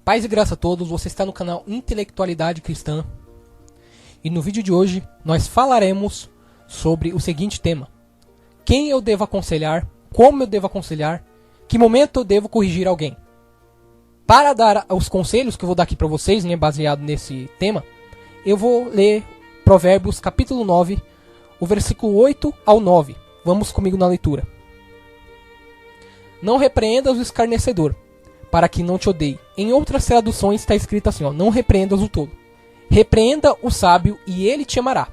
Paz e graça a todos, você está no canal Intelectualidade Cristã. E no vídeo de hoje nós falaremos sobre o seguinte tema: quem eu devo aconselhar, como eu devo aconselhar, que momento eu devo corrigir alguém. Para dar os conselhos que eu vou dar aqui para vocês, baseado nesse tema, eu vou ler Provérbios capítulo 9, o versículo 8 ao 9. Vamos comigo na leitura. Não repreendas o escarnecedor, para que não te odeie. Em outras traduções está escrito assim, não repreendas o tolo. Repreenda o sábio e ele te amará.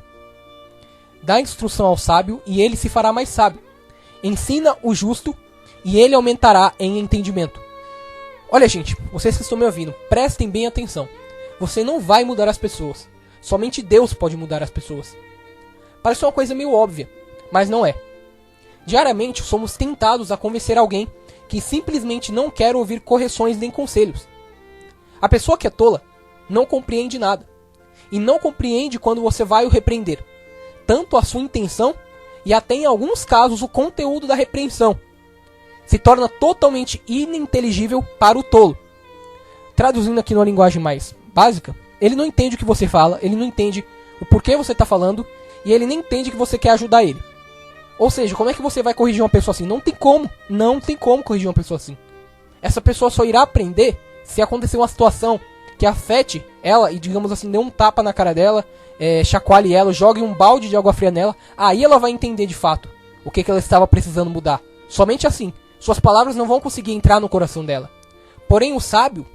Dá instrução ao sábio e ele se fará mais sábio. Ensina o justo e ele aumentará em entendimento. Olha, gente, vocês que estão me ouvindo, prestem bem atenção. Você não vai mudar as pessoas. Somente Deus pode mudar as pessoas. Parece uma coisa meio óbvia, mas não é. Diariamente somos tentados a convencer alguém que simplesmente não quer ouvir correções nem conselhos. A pessoa que é tola não compreende nada. E não compreende quando você vai o repreender. Tanto a sua intenção e até em alguns casos o conteúdo da repreensão. Se torna totalmente ininteligível para o tolo. Traduzindo aqui numa linguagem mais básica, ele não entende o que você fala, ele não entende o porquê você está falando e ele nem entende que você quer ajudar ele. Ou seja, como é que você vai corrigir uma pessoa assim? Não tem como corrigir uma pessoa assim. Essa pessoa só irá aprender se acontecer uma situação que afete ela e, digamos assim, dê um tapa na cara dela, chacoalhe ela, jogue um balde de água fria nela. Aí ela vai entender de fato o que ela estava precisando mudar. Somente assim. Suas palavras não vão conseguir entrar no coração dela. Porém, o sábio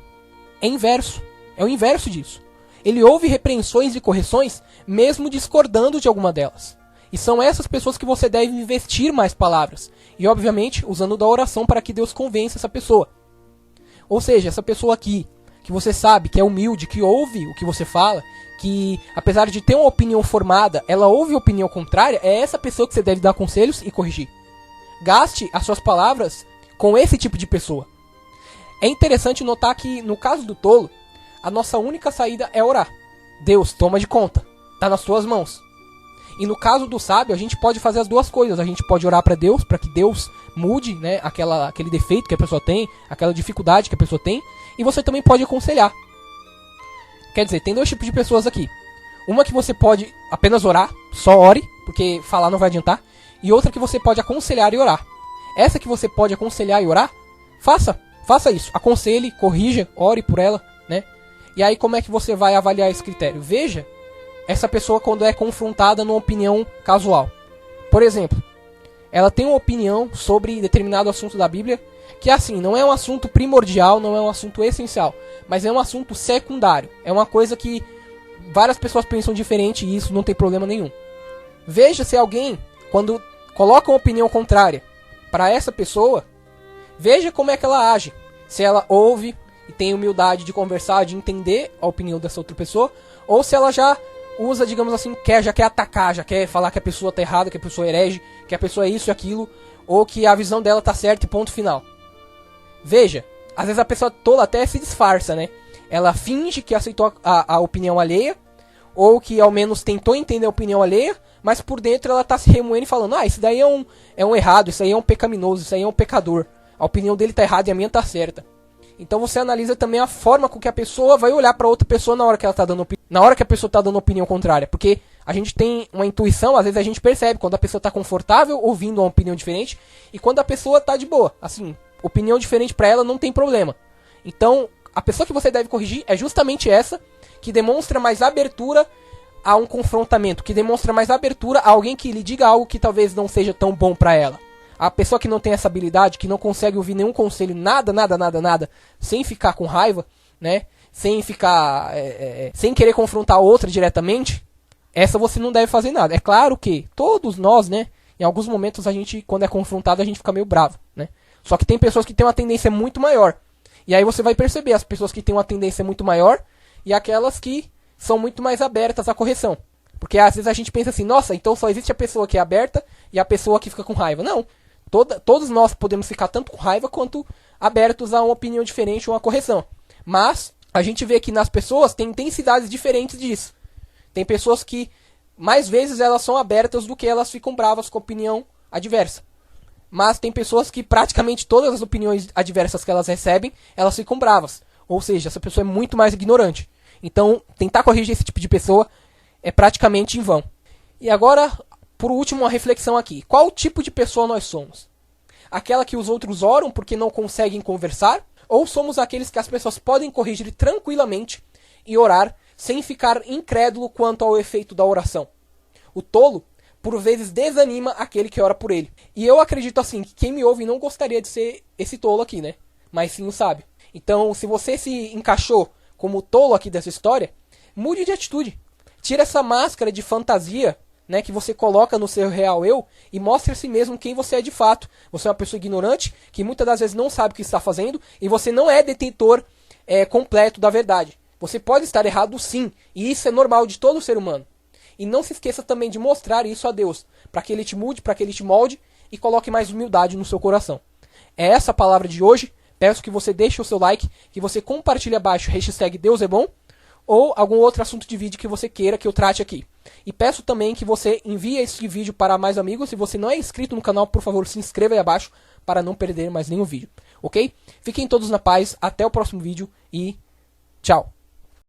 é inverso. É o inverso disso. Ele ouve repreensões e correções, mesmo discordando de alguma delas. E são essas pessoas que você deve investir mais palavras. E, obviamente, usando da oração para que Deus convença essa pessoa. Ou seja, essa pessoa aqui, que você sabe que é humilde, que ouve o que você fala, que, apesar de ter uma opinião formada, ela ouve a opinião contrária, é essa pessoa que você deve dar conselhos e corrigir. Gaste as suas palavras com esse tipo de pessoa. É interessante notar que, no caso do tolo, a nossa única saída é orar. Deus, toma de conta. Está nas tuas mãos. E no caso do sábio, a gente pode fazer as duas coisas. A gente pode orar para Deus, para que Deus mude, aquele defeito que a pessoa tem, aquela dificuldade que a pessoa tem. E você também pode aconselhar. Quer dizer, tem dois tipos de pessoas aqui. Uma que você pode apenas orar, só ore, porque falar não vai adiantar. E outra que você pode aconselhar e orar. Essa que você pode aconselhar e orar, faça isso. Aconselhe, corrija, ore por ela, E aí como é que você vai avaliar esse critério? Veja essa pessoa quando é confrontada numa opinião casual. Por exemplo, ela tem uma opinião sobre determinado assunto da Bíblia, que assim, não é um assunto primordial, não é um assunto essencial, mas é um assunto secundário. É uma coisa que várias pessoas pensam diferente e isso não tem problema nenhum. Veja se alguém, quando coloca uma opinião contrária para essa pessoa, veja como é que ela age. Se ela ouve e tem humildade de conversar, de entender a opinião dessa outra pessoa, ou se ela já usa, digamos assim, já quer atacar, já quer falar que a pessoa tá errada, que a pessoa é herege, que a pessoa é isso e aquilo, ou que a visão dela tá certa e ponto final. Veja, às vezes a pessoa tola até se disfarça, Ela finge que aceitou a opinião alheia, ou que ao menos tentou entender a opinião alheia, mas por dentro ela tá se remoendo e falando, isso daí é um errado, isso aí é um pecaminoso, isso aí é um pecador. A opinião dele tá errada e a minha tá certa. Então você analisa também a forma com que a pessoa vai olhar para outra pessoa na hora que ela tá dando na hora que a pessoa tá dando opinião contrária, porque a gente tem uma intuição, às vezes a gente percebe quando a pessoa tá confortável ouvindo uma opinião diferente e quando a pessoa tá de boa, assim, opinião diferente para ela não tem problema. Então, a pessoa que você deve corrigir é justamente essa que demonstra mais abertura a um confrontamento, que demonstra mais abertura a alguém que lhe diga algo que talvez não seja tão bom para ela. A pessoa que não tem essa habilidade, que não consegue ouvir nenhum conselho, nada, sem ficar com raiva, sem ficar, sem querer confrontar a outra diretamente, essa você não deve fazer nada. É claro que todos nós, em alguns momentos a gente, quando é confrontado, a gente fica meio bravo, Só que tem pessoas que têm uma tendência muito maior. E aí você vai perceber as pessoas que têm uma tendência muito maior e aquelas que são muito mais abertas à correção. Porque às vezes a gente pensa assim, nossa, então só existe a pessoa que é aberta e a pessoa que fica com raiva. Não. Todos nós podemos ficar tanto com raiva quanto abertos a uma opinião diferente ou uma correção. Mas a gente vê que nas pessoas tem intensidades diferentes disso. Tem pessoas que mais vezes elas são abertas do que elas ficam bravas com a opinião adversa. Mas tem pessoas que praticamente todas as opiniões adversas que elas recebem, elas ficam bravas. Ou seja, essa pessoa é muito mais ignorante. Então, tentar corrigir esse tipo de pessoa é praticamente em vão. E agora, por último, uma reflexão aqui. Qual tipo de pessoa nós somos? Aquela que os outros oram porque não conseguem conversar? Ou somos aqueles que as pessoas podem corrigir tranquilamente e orar sem ficar incrédulo quanto ao efeito da oração? O tolo, por vezes, desanima aquele que ora por ele. E eu acredito assim, que quem me ouve não gostaria de ser esse tolo aqui, né? Mas sim o sábio. Então, se você se encaixou como tolo aqui dessa história, mude de atitude. Tira essa máscara de fantasia, né, que você coloca no seu real eu e mostre a si mesmo quem você é de fato. Você é uma pessoa ignorante, que muitas das vezes não sabe o que está fazendo, e você não é detentor completo da verdade. Você pode estar errado sim, e isso é normal de todo ser humano. E não se esqueça também de mostrar isso a Deus, para que Ele te mude, para que Ele te molde e coloque mais humildade no seu coração. É essa a palavra de hoje. Peço que você deixe o seu like, que você compartilhe abaixo hashtag Deus é bom, ou algum outro assunto de vídeo que você queira que eu trate aqui. E peço também que você envie esse vídeo para mais amigos. Se você não é inscrito no canal, por favor, se inscreva aí abaixo para não perder mais nenhum vídeo. Ok? Fiquem todos na paz, até o próximo vídeo e tchau!